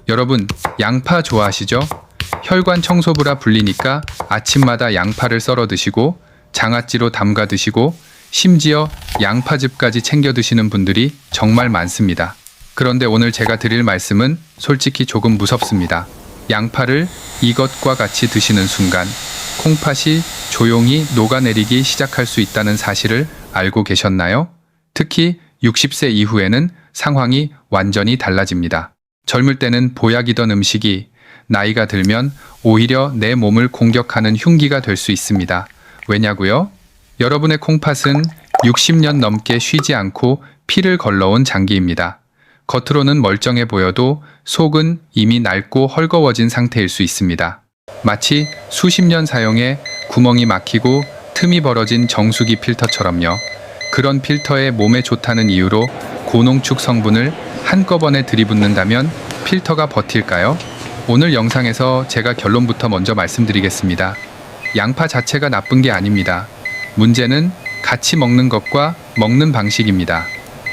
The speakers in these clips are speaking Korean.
여러분, 양파 좋아하시죠? 혈관 청소부라 불리니까 아침마다 양파를 썰어 드시고 장아찌로 담가 드시고 심지어 양파즙까지 챙겨 드시는 분들이 정말 많습니다. 그런데 오늘 제가 드릴 말씀은 솔직히 조금 무섭습니다. 양파를 이것과 같이 드시는 순간 콩팥이 조용히 녹아내리기 시작할 수 있다는 사실을 알고 계셨나요? 특히 60세 이후에는 상황이 완전히 달라집니다. 젊을 때는 보약이던 음식이 나이가 들면 오히려 내 몸을 공격하는 흉기가 될 수 있습니다. 왜냐고요? 여러분의 콩팥은 60년 넘게 쉬지 않고 피를 걸러온 장기입니다. 겉으로는 멀쩡해 보여도 속은 이미 낡고 헐거워진 상태일 수 있습니다. 마치 수십 년 사용해 구멍이 막히고 틈이 벌어진 정수기 필터처럼요. 그런 필터에 몸에 좋다는 이유로 고농축 성분을 한꺼번에 들이붓는다면 필터가 버틸까요? 오늘 영상에서 제가 결론부터 먼저 말씀드리겠습니다. 양파 자체가 나쁜 게 아닙니다. 문제는 같이 먹는 것과 먹는 방식입니다.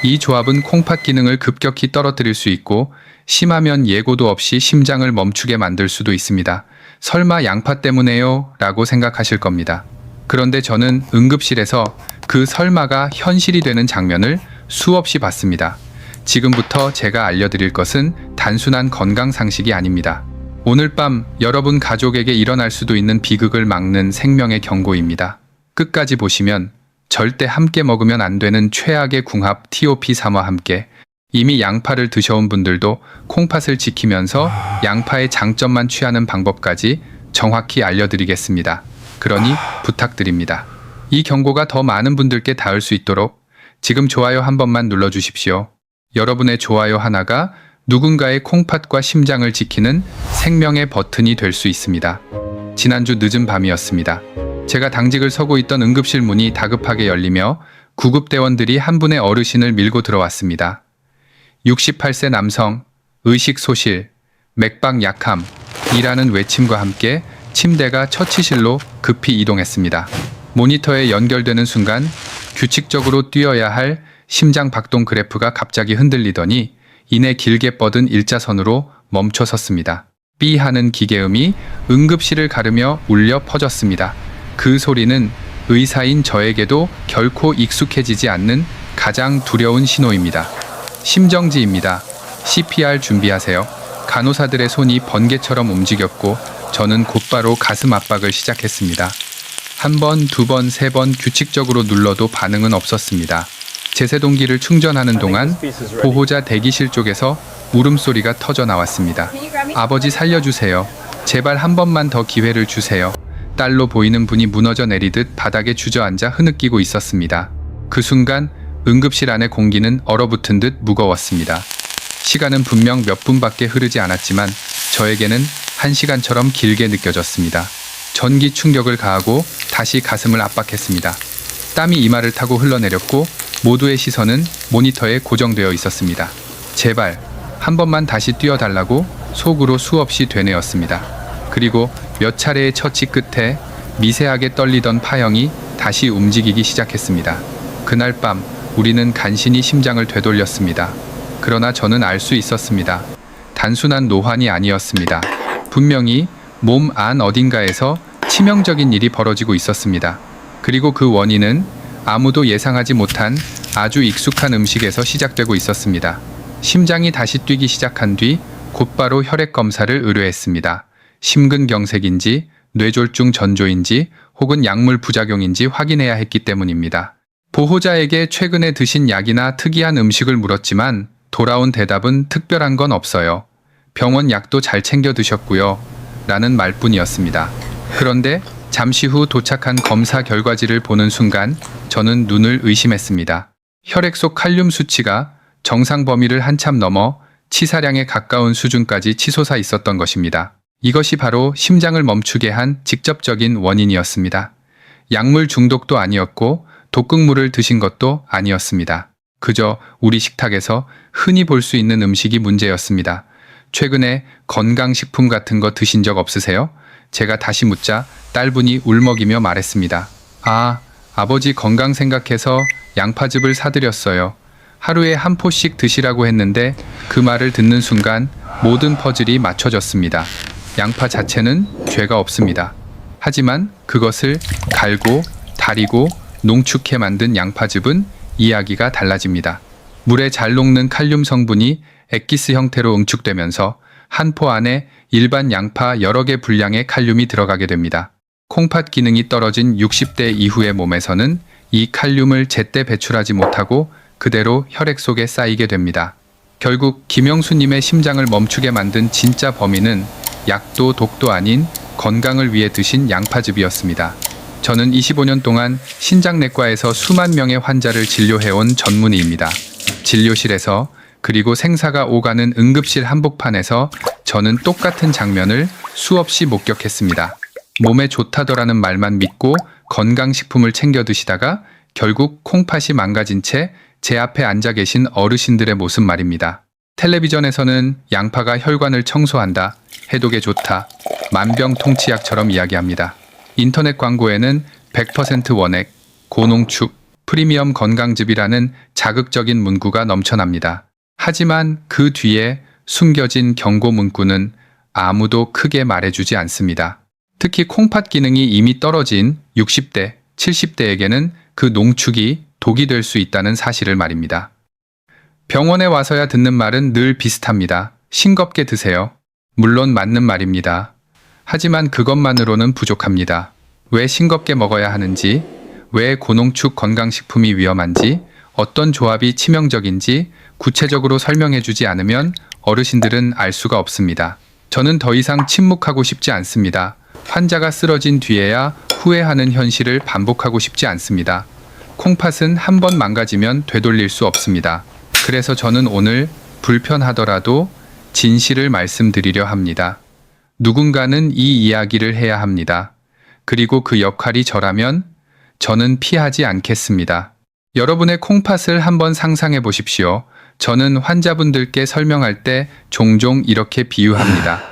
이 조합은 콩팥 기능을 급격히 떨어뜨릴 수 있고 심하면 예고도 없이 심장을 멈추게 만들 수도 있습니다. 설마 양파 때문에요? 라고 생각하실 겁니다. 그런데 저는 응급실에서 그 설마가 현실이 되는 장면을 수없이 봤습니다. 지금부터 제가 알려드릴 것은 단순한 건강 상식이 아닙니다. 오늘 밤 여러분 가족에게 일어날 수도 있는 비극을 막는 생명의 경고입니다. 끝까지 보시면 절대 함께 먹으면 안 되는 최악의 궁합 TOP3와 함께 이미 양파를 드셔온 분들도 콩팥을 지키면서 양파의 장점만 취하는 방법까지 정확히 알려드리겠습니다. 그러니 부탁드립니다. 이 경고가 더 많은 분들께 닿을 수 있도록 지금 좋아요 한 번만 눌러주십시오. 여러분의 좋아요 하나가 누군가의 콩팥과 심장을 지키는 생명의 버튼이 될 수 있습니다. 지난주 늦은 밤이었습니다. 제가 당직을 서고 있던 응급실 문이 다급하게 열리며 구급대원들이 한 분의 어르신을 밀고 들어왔습니다. 68세 남성, 의식 소실, 맥박 약함이라는 외침과 함께 침대가 처치실로 급히 이동했습니다. 모니터에 연결되는 순간 규칙적으로 뛰어야 할 심장 박동 그래프가 갑자기 흔들리더니 이내 길게 뻗은 일자선으로 멈춰 섰습니다. 삐 하는 기계음이 응급실을 가르며 울려 퍼졌습니다. 그 소리는 의사인 저에게도 결코 익숙해지지 않는 가장 두려운 신호입니다. 심정지입니다. CPR 준비하세요. 간호사들의 손이 번개처럼 움직였고 저는 곧바로 가슴 압박을 시작했습니다. 한 번, 두 번, 세 번 규칙적으로 눌러도 반응은 없었습니다. 제세동기를 충전하는 동안 보호자 대기실 쪽에서 울음소리가 터져 나왔습니다. 아버지 살려주세요. 제발 한 번만 더 기회를 주세요. 딸로 보이는 분이 무너져 내리듯 바닥에 주저앉아 흐느끼고 있었습니다. 그 순간 응급실 안의 공기는 얼어붙은 듯 무거웠습니다. 시간은 분명 몇 분밖에 흐르지 않았지만 저에게는 1시간처럼 길게 느껴졌습니다. 전기 충격을 가하고 다시 가슴을 압박했습니다. 땀이 이마를 타고 흘러내렸고 모두의 시선은 모니터에 고정되어 있었습니다. 제발 한 번만 다시 뛰어달라고 속으로 수없이 되뇌었습니다. 그리고 몇 차례의 처치 끝에 미세하게 떨리던 파형이 다시 움직이기 시작했습니다. 그날 밤 우리는 간신히 심장을 되돌렸습니다. 그러나 저는 알 수 있었습니다. 단순한 노환이 아니었습니다. 분명히 몸 안 어딘가에서 치명적인 일이 벌어지고 있었습니다. 그리고 그 원인은 아무도 예상하지 못한 아주 익숙한 음식에서 시작되고 있었습니다. 심장이 다시 뛰기 시작한 뒤 곧바로 혈액 검사를 의뢰했습니다. 심근경색인지 뇌졸중 전조인지 혹은 약물 부작용인지 확인해야 했기 때문입니다. 보호자에게 최근에 드신 약이나 특이한 음식을 물었지만 돌아온 대답은 특별한 건 없어요. 병원 약도 잘 챙겨 드셨고요. 라는 말뿐이었습니다. 그런데 잠시 후 도착한 검사 결과지를 보는 순간 저는 눈을 의심했습니다. 혈액 속 칼륨 수치가 정상 범위를 한참 넘어 치사량에 가까운 수준까지 치솟아 있었던 것입니다. 이것이 바로 심장을 멈추게 한 직접적인 원인이었습니다. 약물 중독도 아니었고 독극물을 드신 것도 아니었습니다. 그저 우리 식탁에서 흔히 볼 수 있는 음식이 문제였습니다. 최근에 건강식품 같은 거 드신 적 없으세요? 제가 다시 묻자 딸분이 울먹이며 말했습니다. 아, 아버지 건강 생각해서 양파즙을 사드렸어요. 하루에 한 포씩 드시라고 했는데 그 말을 듣는 순간 모든 퍼즐이 맞춰졌습니다. 양파 자체는 죄가 없습니다. 하지만 그것을 갈고 다리고 농축해 만든 양파즙은 이야기가 달라집니다. 물에 잘 녹는 칼륨 성분이 엑기스 형태로 응축되면서 한 포 안에 일반 양파 여러 개 분량의 칼륨이 들어가게 됩니다. 콩팥 기능이 떨어진 60대 이후의 몸에서는 이 칼륨을 제때 배출하지 못하고 그대로 혈액 속에 쌓이게 됩니다. 결국 김영수님의 심장을 멈추게 만든 진짜 범인은 약도 독도 아닌 건강을 위해 드신 양파즙이었습니다. 저는 25년 동안 신장내과에서 수만 명의 환자를 진료해온 전문의입니다. 진료실에서 그리고 생사가 오가는 응급실 한복판에서 저는 똑같은 장면을 수없이 목격했습니다. 몸에 좋다더라는 말만 믿고 건강식품을 챙겨 드시다가 결국 콩팥이 망가진 채 제 앞에 앉아 계신 어르신들의 모습 말입니다. 텔레비전에서는 양파가 혈관을 청소한다, 해독에 좋다, 만병통치약처럼 이야기합니다. 인터넷 광고에는 100% 원액, 고농축, 프리미엄 건강즙이라는 자극적인 문구가 넘쳐납니다. 하지만 그 뒤에 숨겨진 경고 문구는 아무도 크게 말해주지 않습니다. 특히 콩팥 기능이 이미 떨어진 60대, 70대에게는 그 농축이 독이 될 수 있다는 사실을 말입니다. 병원에 와서야 듣는 말은 늘 비슷합니다. 싱겁게 드세요. 물론 맞는 말입니다. 하지만 그것만으로는 부족합니다. 왜 싱겁게 먹어야 하는지, 왜 고농축 건강식품이 위험한지, 어떤 조합이 치명적인지 구체적으로 설명해주지 않으면 어르신들은 알 수가 없습니다. 저는 더 이상 침묵하고 싶지 않습니다. 환자가 쓰러진 뒤에야 후회하는 현실을 반복하고 싶지 않습니다. 콩팥은 한 번 망가지면 되돌릴 수 없습니다. 그래서 저는 오늘 불편하더라도 진실을 말씀드리려 합니다. 누군가는 이 이야기를 해야 합니다. 그리고 그 역할이 저라면 저는 피하지 않겠습니다. 여러분의 콩팥을 한번 상상해 보십시오. 저는 환자분들께 설명할 때 종종 이렇게 비유합니다.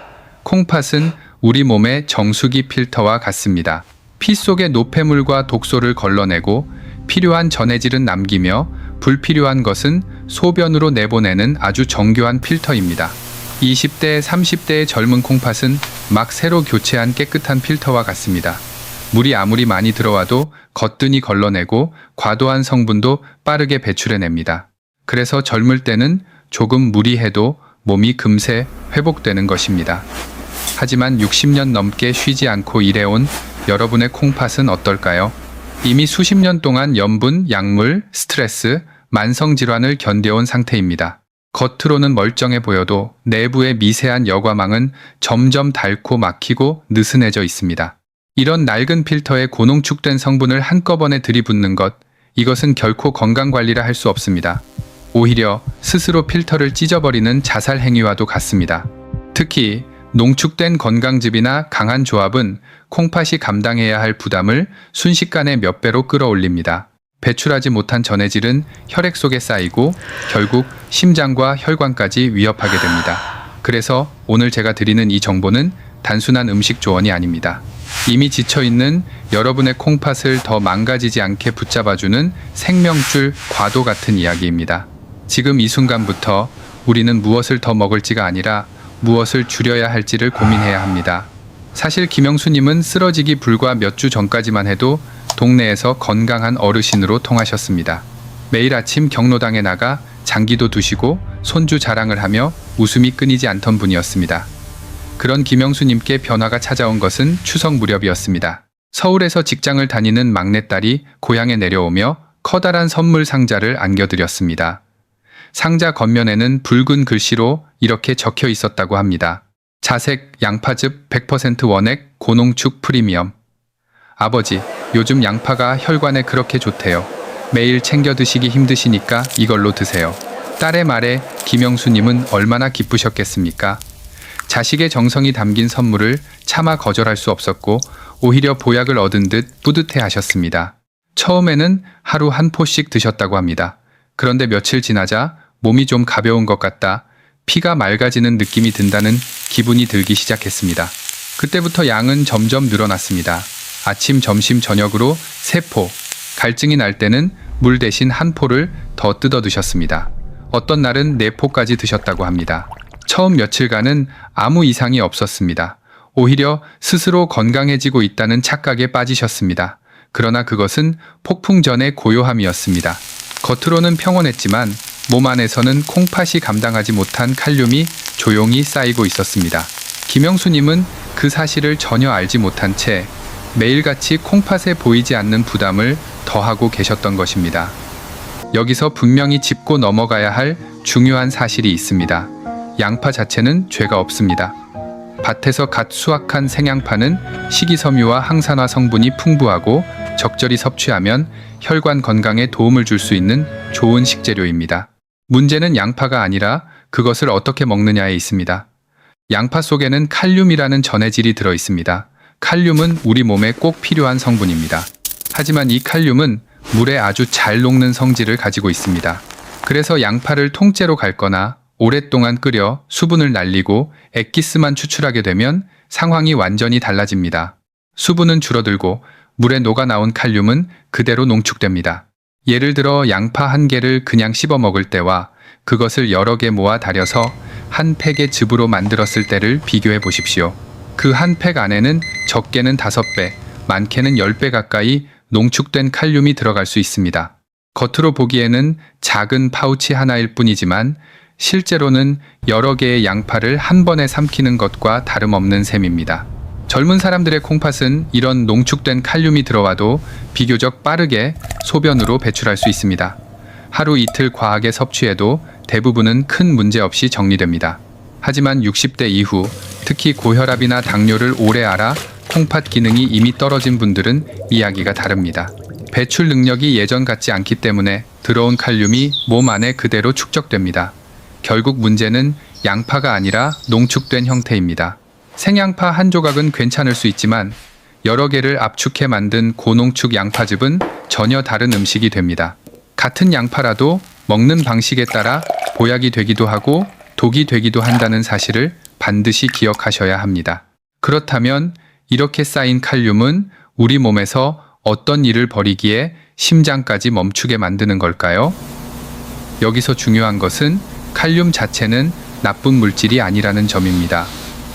콩팥은 우리 몸의 정수기 필터와 같습니다. 피 속의 노폐물과 독소를 걸러내고 필요한 전해질은 남기며 불필요한 것은 소변으로 내보내는 아주 정교한 필터입니다. 20대, 30대의 젊은 콩팥은 막 새로 교체한 깨끗한 필터와 같습니다. 물이 아무리 많이 들어와도 거뜬히 걸러내고 과도한 성분도 빠르게 배출해냅니다. 그래서 젊을 때는 조금 무리해도 몸이 금세 회복되는 것입니다. 하지만 60년 넘게 쉬지 않고 일해온 여러분의 콩팥은 어떨까요? 이미 수십 년 동안 염분, 약물, 스트레스, 만성질환을 견뎌온 상태입니다. 겉으로는 멀쩡해 보여도 내부의 미세한 여과망은 점점 닳고 막히고 느슨해져 있습니다. 이런 낡은 필터에 고농축된 성분을 한꺼번에 들이붓는 것, 이것은 결코 건강관리라 할 수 없습니다. 오히려 스스로 필터를 찢어버리는 자살 행위와도 같습니다. 특히 농축된 건강즙이나 강한 조합은 콩팥이 감당해야 할 부담을 순식간에 몇 배로 끌어올립니다. 배출하지 못한 전해질은 혈액 속에 쌓이고 결국 심장과 혈관까지 위협하게 됩니다. 그래서 오늘 제가 드리는 이 정보는 단순한 음식 조언이 아닙니다. 이미 지쳐있는 여러분의 콩팥을 더 망가지지 않게 붙잡아주는 생명줄 과도 같은 이야기입니다. 지금 이 순간부터 우리는 무엇을 더 먹을지가 아니라 무엇을 줄여야 할지를 고민해야 합니다. 사실 김영수님은 쓰러지기 불과 몇 주 전까지만 해도 동네에서 건강한 어르신으로 통하셨습니다. 매일 아침 경로당에 나가 장기도 두시고 손주 자랑을 하며 웃음이 끊이지 않던 분이었습니다. 그런 김영수님께 변화가 찾아온 것은 추석 무렵이었습니다. 서울에서 직장을 다니는 막내딸이 고향에 내려오며 커다란 선물 상자를 안겨드렸습니다. 상자 겉면에는 붉은 글씨로 이렇게 적혀 있었다고 합니다. 자색 양파즙 100% 원액 고농축 프리미엄. 아버지, 요즘 양파가 혈관에 그렇게 좋대요. 매일 챙겨 드시기 힘드시니까 이걸로 드세요. 딸의 말에 김영수님은 얼마나 기쁘셨겠습니까? 자식의 정성이 담긴 선물을 차마 거절할 수 없었고 오히려 보약을 얻은 듯 뿌듯해 하셨습니다. 처음에는 하루 한 포씩 드셨다고 합니다. 그런데 며칠 지나자 몸이 좀 가벼운 것 같다, 피가 맑아지는 느낌이 든다는 기분이 들기 시작했습니다. 그때부터 양은 점점 늘어났습니다. 아침, 점심, 저녁으로 3포, 갈증이 날 때는 물 대신 1포를 더 뜯어 드셨습니다. 어떤 날은 4포까지 드셨다고 합니다. 처음 며칠간은 아무 이상이 없었습니다. 오히려 스스로 건강해지고 있다는 착각에 빠지셨습니다. 그러나 그것은 폭풍 전의 고요함이었습니다. 겉으로는 평온했지만 몸 안에서는 콩팥이 감당하지 못한 칼륨이 조용히 쌓이고 있었습니다. 김영수님은 그 사실을 전혀 알지 못한 채 매일같이 콩팥에 보이지 않는 부담을 더하고 계셨던 것입니다. 여기서 분명히 짚고 넘어가야 할 중요한 사실이 있습니다. 양파 자체는 죄가 없습니다. 밭에서 갓 수확한 생양파는 식이섬유와 항산화 성분이 풍부하고 적절히 섭취하면 혈관 건강에 도움을 줄 수 있는 좋은 식재료입니다. 문제는 양파가 아니라 그것을 어떻게 먹느냐에 있습니다. 양파 속에는 칼륨이라는 전해질이 들어 있습니다. 칼륨은 우리 몸에 꼭 필요한 성분입니다. 하지만 이 칼륨은 물에 아주 잘 녹는 성질을 가지고 있습니다. 그래서 양파를 통째로 갈거나 오랫동안 끓여 수분을 날리고 액기스만 추출하게 되면 상황이 완전히 달라집니다. 수분은 줄어들고 물에 녹아 나온 칼륨은 그대로 농축됩니다. 예를 들어 양파 한 개를 그냥 씹어 먹을 때와 그것을 여러 개 모아 달여서 한 팩의 즙으로 만들었을 때를 비교해 보십시오. 그 한 팩 안에는 적게는 5배, 많게는 10배 가까이 농축된 칼륨이 들어갈 수 있습니다. 겉으로 보기에는 작은 파우치 하나일 뿐이지만 실제로는 여러 개의 양파를 한 번에 삼키는 것과 다름없는 셈입니다. 젊은 사람들의 콩팥은 이런 농축된 칼륨이 들어와도 비교적 빠르게 소변으로 배출할 수 있습니다. 하루 이틀 과하게 섭취해도 대부분은 큰 문제 없이 정리됩니다. 하지만 60대 이후 특히 고혈압이나 당뇨를 오래 앓아 콩팥 기능이 이미 떨어진 분들은 이야기가 다릅니다. 배출 능력이 예전 같지 않기 때문에 들어온 칼륨이 몸 안에 그대로 축적됩니다. 결국 문제는 양파가 아니라 농축된 형태입니다. 생양파 한 조각은 괜찮을 수 있지만 여러 개를 압축해 만든 고농축 양파즙은 전혀 다른 음식이 됩니다. 같은 양파라도 먹는 방식에 따라 보약이 되기도 하고 독이 되기도 한다는 사실을 반드시 기억하셔야 합니다. 그렇다면 이렇게 쌓인 칼륨은 우리 몸에서 어떤 일을 벌이기에 심장까지 멈추게 만드는 걸까요? 여기서 중요한 것은 칼륨 자체는 나쁜 물질이 아니라는 점입니다.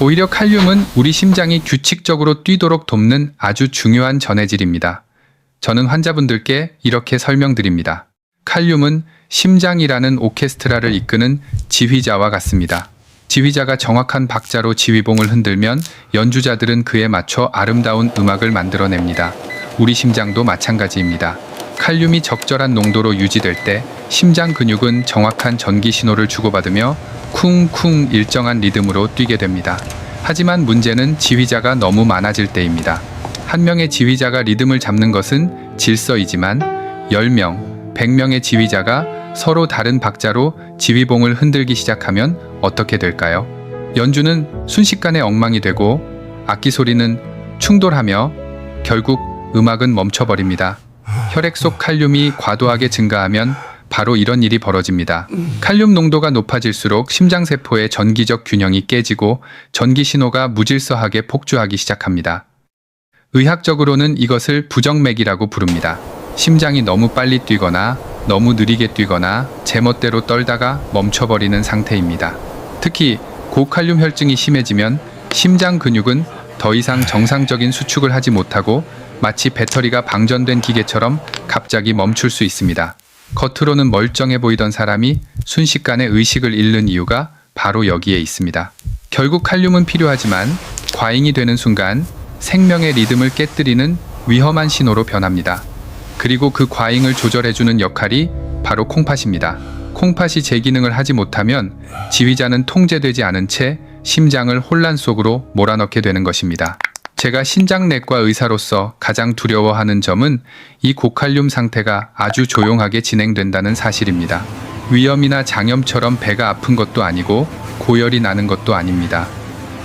오히려 칼륨은 우리 심장이 규칙적으로 뛰도록 돕는 아주 중요한 전해질입니다. 저는 환자분들께 이렇게 설명드립니다. 칼륨은 심장이라는 오케스트라를 이끄는 지휘자와 같습니다. 지휘자가 정확한 박자로 지휘봉을 흔들면 연주자들은 그에 맞춰 아름다운 음악을 만들어냅니다. 우리 심장도 마찬가지입니다. 칼륨이 적절한 농도로 유지될 때 심장 근육은 정확한 전기 신호를 주고받으며 쿵쿵 일정한 리듬으로 뛰게 됩니다. 하지만 문제는 지휘자가 너무 많아질 때입니다. 한 명의 지휘자가 리듬을 잡는 것은 질서이지만 10명, 100명의 지휘자가 서로 다른 박자로 지휘봉을 흔들기 시작하면 어떻게 될까요? 연주는 순식간에 엉망이 되고 악기 소리는 충돌하며 결국 음악은 멈춰버립니다. 혈액 속 칼륨이 과도하게 증가하면 바로 이런 일이 벌어집니다. 칼륨 농도가 높아질수록 심장세포의 전기적 균형이 깨지고 전기 신호가 무질서하게 폭주하기 시작합니다. 의학적으로는 이것을 부정맥이라고 부릅니다. 심장이 너무 빨리 뛰거나 너무 느리게 뛰거나 제멋대로 떨다가 멈춰버리는 상태입니다. 특히 고칼륨 혈증이 심해지면 심장 근육은 더 이상 정상적인 수축을 하지 못하고 마치 배터리가 방전된 기계처럼 갑자기 멈출 수 있습니다. 겉으로는 멀쩡해 보이던 사람이 순식간에 의식을 잃는 이유가 바로 여기에 있습니다. 결국 칼륨은 필요하지만 과잉이 되는 순간 생명의 리듬을 깨뜨리는 위험한 신호로 변합니다. 그리고 그 과잉을 조절해주는 역할이 바로 콩팥입니다. 콩팥이 제 기능을 하지 못하면 지휘자는 통제되지 않은 채 심장을 혼란 속으로 몰아넣게 되는 것입니다. 제가 신장내과 의사로서 가장 두려워하는 점은 이 고칼륨 상태가 아주 조용하게 진행된다는 사실입니다. 위염이나 장염처럼 배가 아픈 것도 아니고 고열이 나는 것도 아닙니다.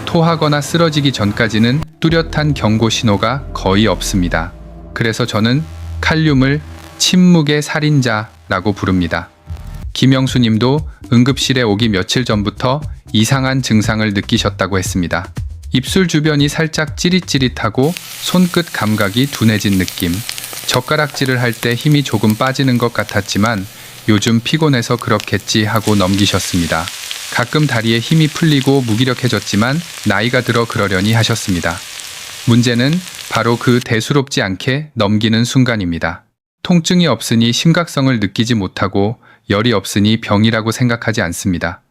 토하거나 쓰러지기 전까지는 뚜렷한 경고 신호가 거의 없습니다. 그래서 저는 칼륨을 침묵의 살인자라고 부릅니다. 김영수 님도 응급실에 오기 며칠 전부터 이상한 증상을 느끼셨다고 했습니다. 입술 주변이 살짝 찌릿찌릿하고 손끝 감각이 둔해진 느낌, 젓가락질을 할 때 힘이 조금 빠지는 것 같았지만 요즘 피곤해서 그렇겠지 하고 넘기셨습니다. 가끔 다리에 힘이 풀리고 무기력해졌지만 나이가 들어 그러려니 하셨습니다. 문제는 바로 그 대수롭지 않게 넘기는 순간입니다. 통증이 없으니 심각성을 느끼지 못하고 열이 없으니 병이라고 생각하지 않습니다.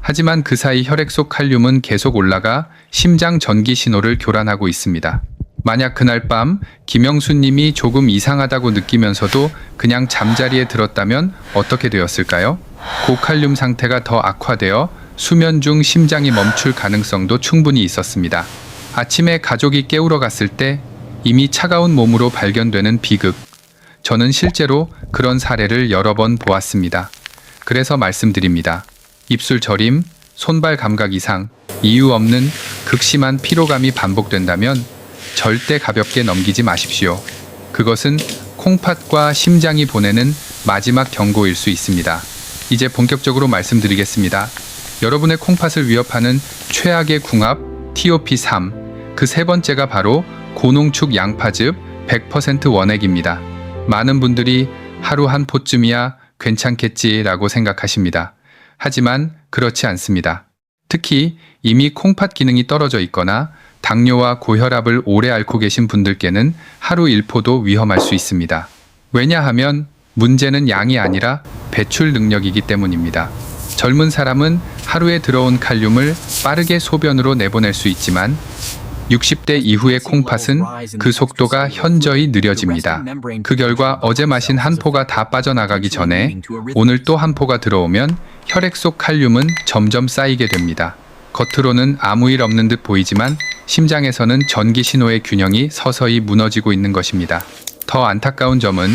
하지만 그 사이 혈액 속 칼륨은 계속 올라가 심장 전기 신호를 교란하고 있습니다. 만약 그날 밤 김영수님이 조금 이상하다고 느끼면서도 그냥 잠자리에 들었다면 어떻게 되었을까요? 고칼륨 상태가 더 악화되어 수면 중 심장이 멈출 가능성도 충분히 있었습니다. 아침에 가족이 깨우러 갔을 때 이미 차가운 몸으로 발견되는 비극. 저는 실제로 그런 사례를 여러 번 보았습니다. 그래서 말씀드립니다. 입술 저림, 손발 감각 이상, 이유 없는 극심한 피로감이 반복된다면 절대 가볍게 넘기지 마십시오. 그것은 콩팥과 심장이 보내는 마지막 경고일 수 있습니다. 이제 본격적으로 말씀드리겠습니다. 여러분의 콩팥을 위협하는 최악의 궁합 TOP3. 그 세 번째가 바로 고농축 양파즙 100% 원액입니다. 많은 분들이 하루 한 포쯤이야 괜찮겠지라고 생각하십니다. 하지만 그렇지 않습니다. 특히 이미 콩팥 기능이 떨어져 있거나 당뇨와 고혈압을 오래 앓고 계신 분들께는 하루 1포도 위험할 수 있습니다. 왜냐하면 문제는 양이 아니라 배출 능력이기 때문입니다. 젊은 사람은 하루에 들어온 칼륨을 빠르게 소변으로 내보낼 수 있지만 60대 이후의 콩팥은 그 속도가 현저히 느려집니다. 그 결과 어제 마신 한 포가 다 빠져나가기 전에 오늘 또 한 포가 들어오면 혈액 속 칼륨은 점점 쌓이게 됩니다. 겉으로는 아무 일 없는 듯 보이지만 심장에서는 전기 신호의 균형이 서서히 무너지고 있는 것입니다. 더 안타까운 점은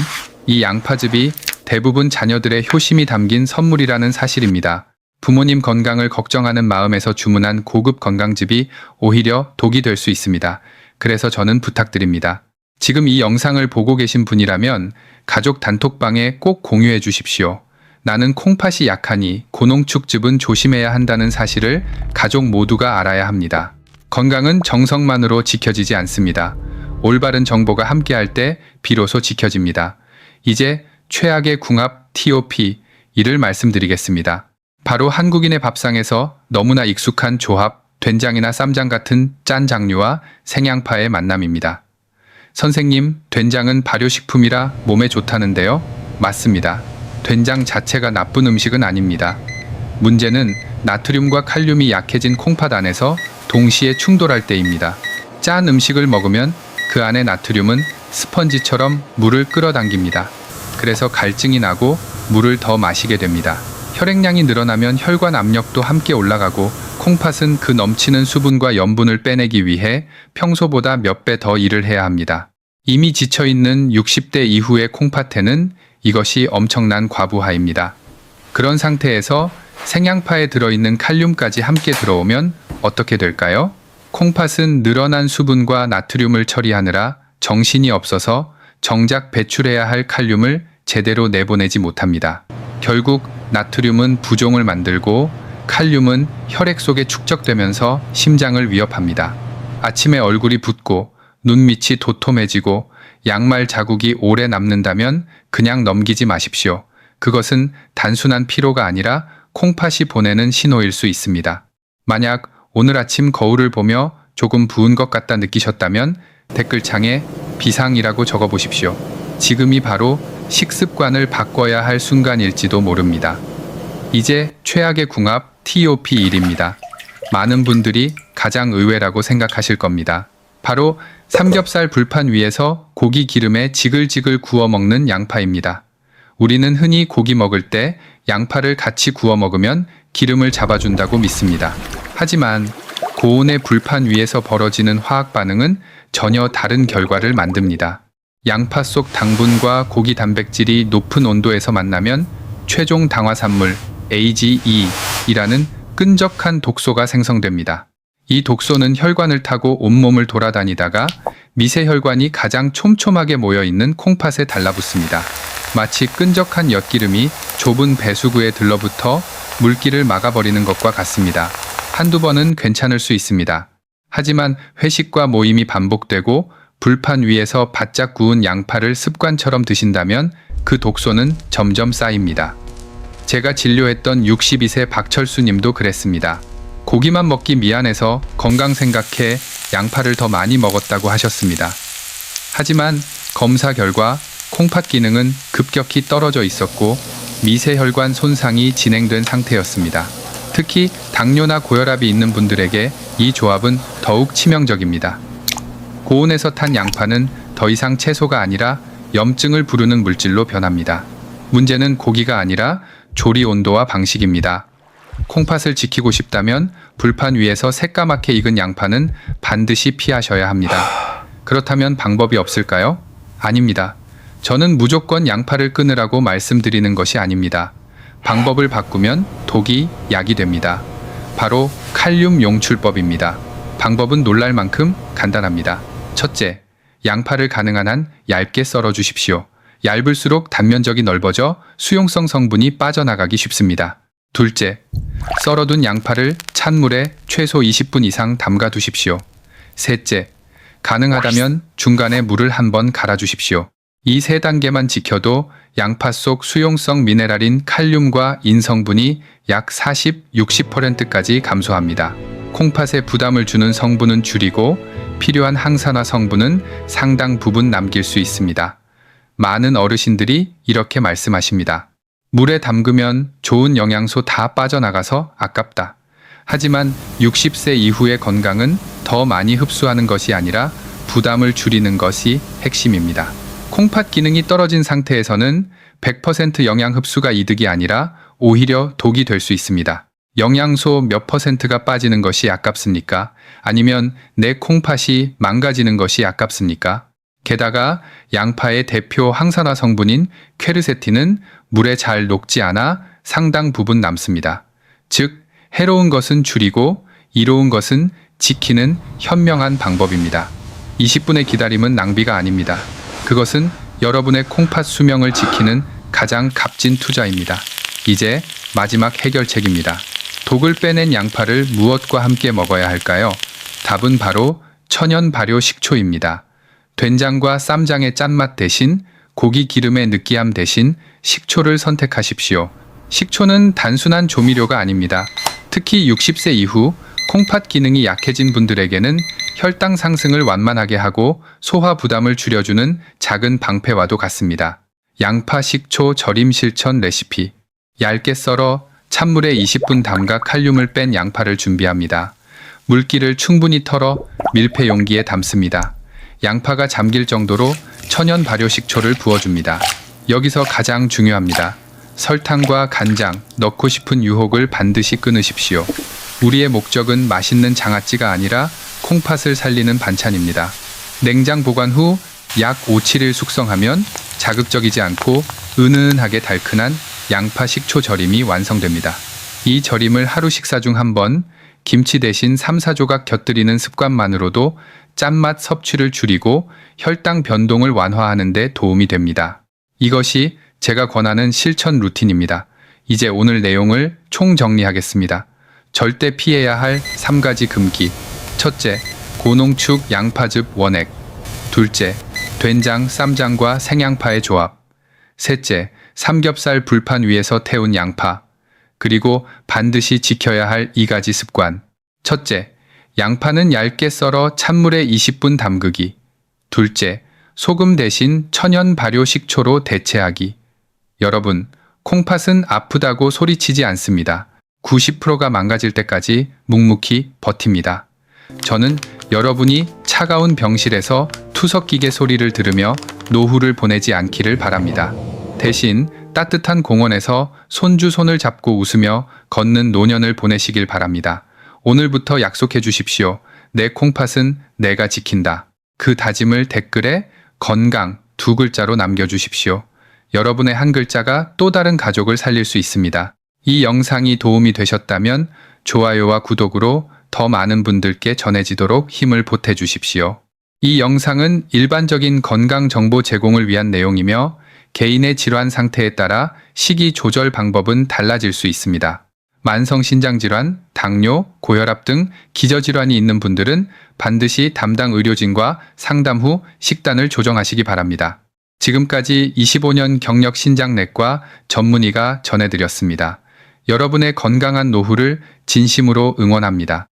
이 양파즙이 대부분 자녀들의 효심이 담긴 선물이라는 사실입니다. 부모님 건강을 걱정하는 마음에서 주문한 고급 건강즙이 오히려 독이 될 수 있습니다. 그래서 저는 부탁드립니다. 지금 이 영상을 보고 계신 분이라면 가족 단톡방에 꼭 공유해 주십시오. 나는 콩팥이 약하니 고농축즙은 조심해야 한다는 사실을 가족 모두가 알아야 합니다. 건강은 정성만으로 지켜지지 않습니다. 올바른 정보가 함께할 때 비로소 지켜집니다. 이제 최악의 궁합 TOP 이를 말씀드리겠습니다. 바로 한국인의 밥상에서 너무나 익숙한 조합, 된장이나 쌈장 같은 짠 장류와 생양파의 만남입니다. 선생님, 된장은 발효식품이라 몸에 좋다는데요? 맞습니다. 된장 자체가 나쁜 음식은 아닙니다. 문제는 나트륨과 칼륨이 약해진 콩팥 안에서 동시에 충돌할 때입니다. 짠 음식을 먹으면 그 안의 나트륨은 스펀지처럼 물을 끌어당깁니다. 그래서 갈증이 나고 물을 더 마시게 됩니다. 혈액량이 늘어나면 혈관 압력도 함께 올라가고 콩팥은 그 넘치는 수분과 염분을 빼내기 위해 평소보다 몇 배 더 일을 해야 합니다. 이미 지쳐있는 60대 이후의 콩팥에는 이것이 엄청난 과부하입니다. 그런 상태에서 생양파에 들어있는 칼륨까지 함께 들어오면 어떻게 될까요? 콩팥은 늘어난 수분과 나트륨을 처리하느라 정신이 없어서 정작 배출해야 할 칼륨을 제대로 내보내지 못합니다. 결국 나트륨은 부종을 만들고 칼륨은 혈액 속에 축적되면서 심장을 위협합니다. 아침에 얼굴이 붓고 눈밑이 도톰해지고 양말 자국이 오래 남는다면 그냥 넘기지 마십시오. 그것은 단순한 피로가 아니라 콩팥이 보내는 신호일 수 있습니다. 만약 오늘 아침 거울을 보며 조금 부은 것 같다 느끼셨다면 댓글창에 비상이라고 적어보십시오. 지금이 바로 식습관을 바꿔야 할 순간일지도 모릅니다. 이제 최악의 궁합 TOP1입니다. 많은 분들이 가장 의외라고 생각하실 겁니다. 바로 삼겹살 불판 위에서 고기 기름에 지글지글 구워 먹는 양파입니다. 우리는 흔히 고기 먹을 때 양파를 같이 구워 먹으면 기름을 잡아준다고 믿습니다. 하지만 고온의 불판 위에서 벌어지는 화학 반응은 전혀 다른 결과를 만듭니다. 양파 속 당분과 고기 단백질이 높은 온도에서 만나면 최종 당화산물 AGE이라는 끈적한 독소가 생성됩니다. 이 독소는 혈관을 타고 온몸을 돌아다니다가 미세혈관이 가장 촘촘하게 모여있는 콩팥에 달라붙습니다. 마치 끈적한 엿기름이 좁은 배수구에 들러붙어 물기를 막아버리는 것과 같습니다. 한두 번은 괜찮을 수 있습니다. 하지만 회식과 모임이 반복되고 불판 위에서 바짝 구운 양파를 습관처럼 드신다면 그 독소는 점점 쌓입니다. 제가 진료했던 62세 박철수 님도 그랬습니다. 고기만 먹기 미안해서 건강 생각해 양파를 더 많이 먹었다고 하셨습니다. 하지만 검사 결과 콩팥 기능은 급격히 떨어져 있었고 미세혈관 손상이 진행된 상태였습니다. 특히 당뇨나 고혈압이 있는 분들에게 이 조합은 더욱 치명적입니다. 고온에서 탄 양파는 더 이상 채소가 아니라 염증을 부르는 물질로 변합니다. 문제는 고기가 아니라 조리 온도와 방식입니다. 콩팥을 지키고 싶다면 불판 위에서 새까맣게 익은 양파는 반드시 피하셔야 합니다. 그렇다면 방법이 없을까요? 아닙니다. 저는 무조건 양파를 끊으라고 말씀드리는 것이 아닙니다. 방법을 바꾸면 독이 약이 됩니다. 바로 칼륨 용출법입니다. 방법은 놀랄 만큼 간단합니다. 첫째, 양파를 가능한 한 얇게 썰어 주십시오. 얇을수록 단면적이 넓어져 수용성 성분이 빠져나가기 쉽습니다. 둘째, 썰어둔 양파를 찬물에 최소 20분 이상 담가 두십시오. 셋째, 가능하다면 중간에 물을 한번 갈아 주십시오. 이 세 단계만 지켜도 양파 속 수용성 미네랄인 칼륨과 인성분이 약 40-60%까지 감소합니다. 콩팥에 부담을 주는 성분은 줄이고 필요한 항산화 성분은 상당 부분 남길 수 있습니다. 많은 어르신들이 이렇게 말씀하십니다. 물에 담그면 좋은 영양소 다 빠져나가서 아깝다. 하지만 60세 이후의 건강은 더 많이 흡수하는 것이 아니라 부담을 줄이는 것이 핵심입니다. 콩팥 기능이 떨어진 상태에서는 100% 영양 흡수가 이득이 아니라 오히려 독이 될 수 있습니다. 영양소 몇 %가 빠지는 것이 아깝습니까? 아니면 내 콩팥이 망가지는 것이 아깝습니까? 게다가 양파의 대표 항산화 성분인 퀘르세틴은 물에 잘 녹지 않아 상당 부분 남습니다. 즉, 해로운 것은 줄이고 이로운 것은 지키는 현명한 방법입니다. 20분의 기다림은 낭비가 아닙니다. 그것은 여러분의 콩팥 수명을 지키는 가장 값진 투자입니다. 이제 마지막 해결책입니다. 독을 빼낸 양파를 무엇과 함께 먹어야 할까요? 답은 바로 천연 발효 식초입니다. 된장과 쌈장의 짠맛 대신 고기 기름의 느끼함 대신 식초를 선택하십시오. 식초는 단순한 조미료가 아닙니다. 특히 60세 이후 콩팥 기능이 약해진 분들에게는 혈당 상승을 완만하게 하고 소화 부담을 줄여주는 작은 방패와도 같습니다. 양파 식초 절임 실천 레시피. 얇게 썰어 찬물에 20분 담가 칼륨을 뺀 양파를 준비합니다. 물기를 충분히 털어 밀폐 용기에 담습니다. 양파가 잠길 정도로 천연 발효 식초를 부어줍니다. 여기서 가장 중요합니다. 설탕과 간장, 넣고 싶은 유혹을 반드시 끊으십시오. 우리의 목적은 맛있는 장아찌가 아니라 콩팥을 살리는 반찬입니다. 냉장 보관 후 약 5-7일 숙성하면 자극적이지 않고 은은하게 달큰한 양파 식초 절임이 완성됩니다. 이 절임을 하루 식사 중 한 번, 김치 대신 3-4조각 곁들이는 습관만으로도 짠맛 섭취를 줄이고 혈당 변동을 완화하는 데 도움이 됩니다. 이것이 제가 권하는 실천 루틴입니다. 이제 오늘 내용을 총정리하겠습니다. 절대 피해야 할 3가지 금기. 첫째, 고농축 양파즙 원액. 둘째, 된장, 쌈장과 생양파의 조합. 셋째, 삼겹살 불판 위에서 태운 양파. 그리고 반드시 지켜야 할 2가지 습관. 첫째, 양파는 얇게 썰어 찬물에 20분 담그기. 둘째, 소금 대신 천연 발효 식초로 대체하기. 여러분, 콩팥은 아프다고 소리치지 않습니다. 90%가 망가질 때까지 묵묵히 버팁니다. 저는 여러분이 차가운 병실에서 투석기계 소리를 들으며 노후를 보내지 않기를 바랍니다. 대신 따뜻한 공원에서 손주 손을 잡고 웃으며 걷는 노년을 보내시길 바랍니다. 오늘부터 약속해 주십시오. 내 콩팥은 내가 지킨다. 그 다짐을 댓글에 건강 2글자로 남겨주십시오. 여러분의 한 글자가 또 다른 가족을 살릴 수 있습니다. 이 영상이 도움이 되셨다면 좋아요와 구독으로 더 많은 분들께 전해지도록 힘을 보태주십시오. 이 영상은 일반적인 건강 정보 제공을 위한 내용이며 개인의 질환 상태에 따라 식이 조절 방법은 달라질 수 있습니다. 만성신장질환, 당뇨, 고혈압 등 기저질환이 있는 분들은 반드시 담당 의료진과 상담 후 식단을 조정하시기 바랍니다. 지금까지 25년 경력 신장내과 전문의가 전해드렸습니다. 여러분의 건강한 노후를 진심으로 응원합니다.